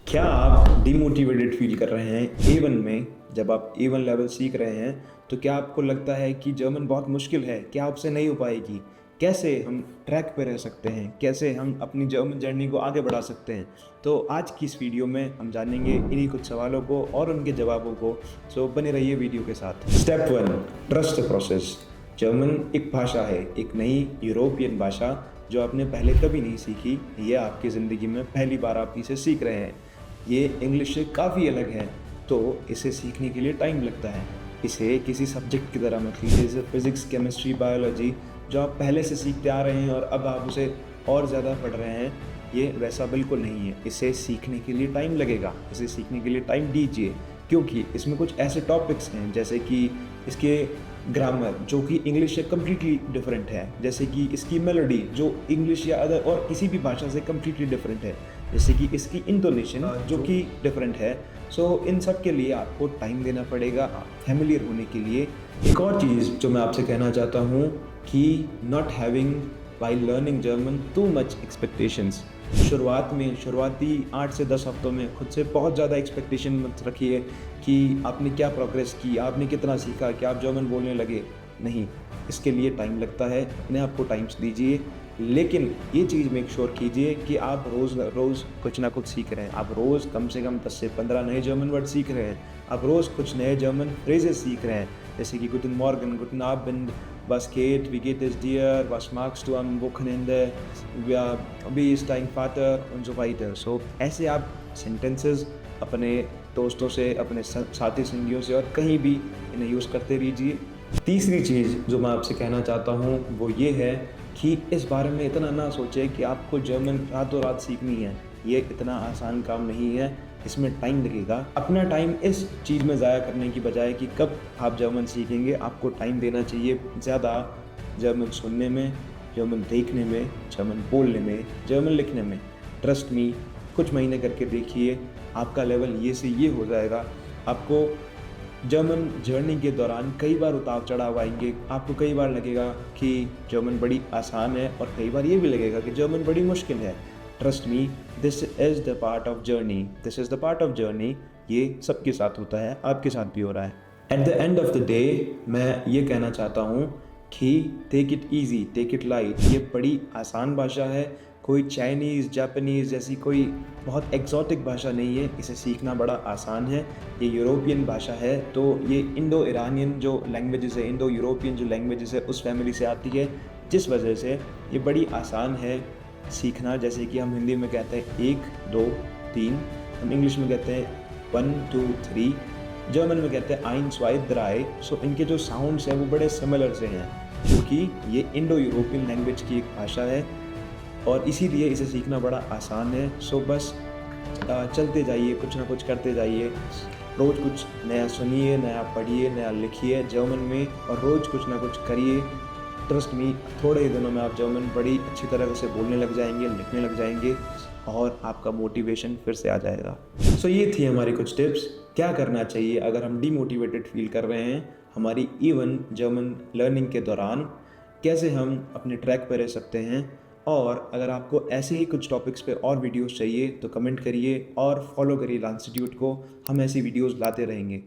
क्या आप demotivated feel कर रहे हैं A1 में? जब आप A1 लेवल सीख रहे हैं तो क्या आपको लगता है कि जर्मन बहुत मुश्किल है, क्या आपसे नहीं हो पाएगी? कैसे हम ट्रैक पे रह सकते हैं? कैसे हम अपनी जर्मन जर्नी को आगे बढ़ा सकते हैं? तो आज की इस वीडियो में हम जानेंगे इन्हीं कुछ सवालों को और उनके जवाबों को। सो बने रहिए वीडियो के साथ। Step 1, trust the process. German एक भाषा है, एक नई यूरोपियन भाषा जो आपने पहले कभी नहीं सीखी। ये आपकी ज़िंदगी में पहली बार आप इसे सीख रहे हैं। ये इंग्लिश से काफ़ी अलग है, तो इसे सीखने के लिए टाइम लगता है। इसे किसी सब्जेक्ट की तरह मत लीजिए, जैसे फिज़िक्स, केमिस्ट्री, बायोलॉजी जो आप पहले से सीखते आ रहे हैं और अब आप उसे और ज़्यादा पढ़ रहे हैं। ये वैसा बिल्कुल नहीं है। इसे सीखने के लिए टाइम लगेगा, इसे सीखने के लिए टाइम दीजिए, क्योंकि इसमें कुछ ऐसे टॉपिक्स हैं जैसे कि इसके ग्रामर जो कि इंग्लिश से कम्प्लीटली डिफरेंट है, जैसे कि इसकी मेलोडी जो इंग्लिश या अदर और किसी भी भाषा से कम्प्लीटली डिफरेंट है, जैसे कि इसकी इंटोनेशन जो कि डिफरेंट है। सो इन सब के लिए आपको टाइम देना पड़ेगा फैमिलियर होने के लिए। एक और चीज़ जो मैं आपसे कहना चाहता हूँ कि not having while learning German too much expectations. शुरुआती 8 से 10 हफ्तों में खुद से बहुत ज़्यादा एक्सपेक्टेशन मत रखिए कि आपने क्या प्रोग्रेस की, आपने कितना सीखा, क्या आप जर्मन बोलने लगे। नहीं, इसके लिए टाइम लगता है, अपने आप को टाइम्स दीजिए। लेकिन ये चीज़ मेक श्योर कीजिए कि आप रोज़ कुछ ना कुछ सीख रहे हैं। आप रोज़ कम से कम 10 से 15 नए जर्मन वर्ड सीख रहे हैं। आप रोज़ कुछ नए जर्मन फ्रेजेस सीख रहे हैं, जैसे कि गुटन Morgan, गुटन आबेंड, was geht, wie geht es dir, was magst du am Wochenende, wie ist dein Vater und so weiter। So ऐसे आप सेंटेंसेस अपने दोस्तों से, अपने साथी संगियों से और कहीं भी इन्हें यूज़ करते रहिए। तीसरी चीज़ जो मैं आपसे कहना चाहता हूँ वो ये है कि इस बारे में इतना ना सोचें कि आपको जर्मन रातों रात सीखनी है। ये इतना आसान काम नहीं है, इसमें टाइम लगेगा। अपना टाइम इस चीज़ में ज़ाया करने की बजाय कि कब आप जर्मन सीखेंगे, आपको टाइम देना चाहिए ज़्यादा जर्मन सुनने में, जर्मन देखने में, जर्मन बोलने में, जर्मन लिखने में। ट्रस्ट मी, कुछ महीने करके देखिए, आपका लेवल ये से ये हो जाएगा। आपको जर्मन जर्नी के दौरान कई बार उतार चढ़ाव आएंगे। आपको कई बार लगेगा कि जर्मन बड़ी आसान है और कई बार ये भी लगेगा कि जर्मन बड़ी मुश्किल है। Trust me, this is the part of journey, this is the part of journey. ये सबके साथ होता है, आपके साथ भी हो रहा है। At the end of the day मैं ये कहना चाहता हूँ कि take it easy, take it light. ये बड़ी आसान भाषा है, कोई चाइनीज़, जापानीज़ जैसी कोई बहुत एक्जॉटिक भाषा नहीं है। इसे सीखना बड़ा आसान है। ये यूरोपियन भाषा है, तो ये इंडो ईरानियन जो लैंग्वेजेस है, इंडो यूरोपियन जो लैंग्वेजेस है, उस फैमिली से आती है, जिस वजह से ये बड़ी आसान है सीखना। जैसे कि हम हिंदी में कहते हैं 1 2 3, हम इंग्लिश में कहते हैं 1 2 3, जर्मन में कहते हैं 1 2 3। सो इनके जो साउंड्स हैं वो बड़े सिमिलर से हैं, क्योंकि ये इंडो यूरोपियन लैंग्वेज की एक भाषा है और इसीलिए इसे सीखना बड़ा आसान है। सो बस चलते जाइए, कुछ ना कुछ करते जाइए, रोज़ कुछ नया सुनिए, नया पढ़िए, नया लिखिए जर्मन में और रोज़ कुछ ना कुछ करिए। ट्रस्ट मी, थोड़े ही दिनों में आप जर्मन बड़ी अच्छी तरह से बोलने लग जाएंगे, लिखने लग जाएंगे और आपका मोटिवेशन फिर से आ जाएगा। सो ये थी हमारी कुछ टिप्स। क्या करना चाहिए अगर हम डीमोटिवेटेड फील कर रहे हैं हमारी E1 जर्मन लर्निंग के दौरान, कैसे हम अपने ट्रैक पर रह सकते हैं। और अगर आपको ऐसे ही कुछ टॉपिक्स पे और वीडियोस चाहिए तो कमेंट करिए और फॉलो करिए लांस इंस्टीट्यूट को। हम ऐसी वीडियोस लाते रहेंगे।